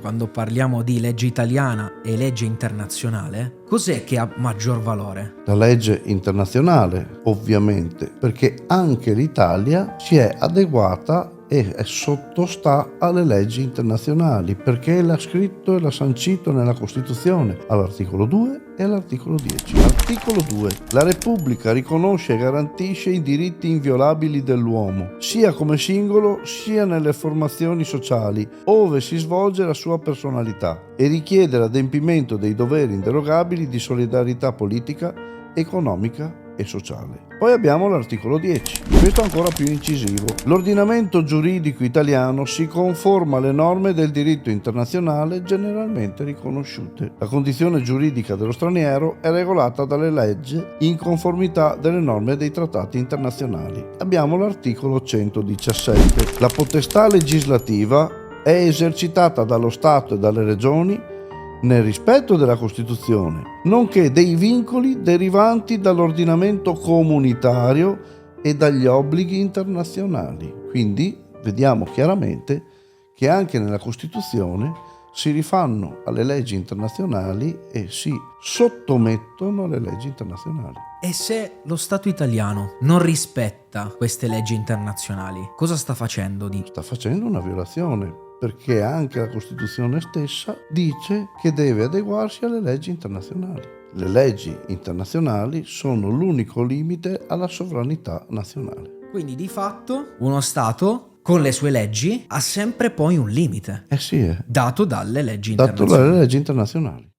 quando parliamo di legge italiana e legge internazionale, cos'è che ha maggior valore? La legge internazionale, ovviamente, perché anche l'Italia si è adeguata e sottostà alle leggi internazionali, perché l'ha scritto e l'ha sancito nella Costituzione all'articolo 2 e all'articolo 10. Articolo 2. La Repubblica riconosce e garantisce i diritti inviolabili dell'uomo, sia come singolo sia nelle formazioni sociali, ove si svolge la sua personalità, e richiede l'adempimento dei doveri inderogabili di solidarietà politica, economica e sociale. Poi abbiamo l'articolo 10, questo ancora più incisivo. L'ordinamento giuridico italiano si conforma alle norme del diritto internazionale generalmente riconosciute. La condizione giuridica dello straniero è regolata dalle leggi in conformità delle norme dei trattati internazionali. Abbiamo l'articolo 117. La potestà legislativa è esercitata dallo Stato e dalle regioni nel rispetto della Costituzione, nonché dei vincoli derivanti dall'ordinamento comunitario e dagli obblighi internazionali. Quindi vediamo chiaramente che anche nella Costituzione si rifanno alle leggi internazionali e si sottomettono alle leggi internazionali. E se lo Stato italiano non rispetta queste leggi internazionali, cosa sta facendo? Sta facendo una violazione, perché anche la Costituzione stessa dice che deve adeguarsi alle leggi internazionali. Le leggi internazionali sono l'unico limite alla sovranità nazionale. Quindi di fatto uno Stato con le sue leggi ha sempre poi un limite. Sì, dato dalle leggi dato internazionali. dalle leggi internazionali.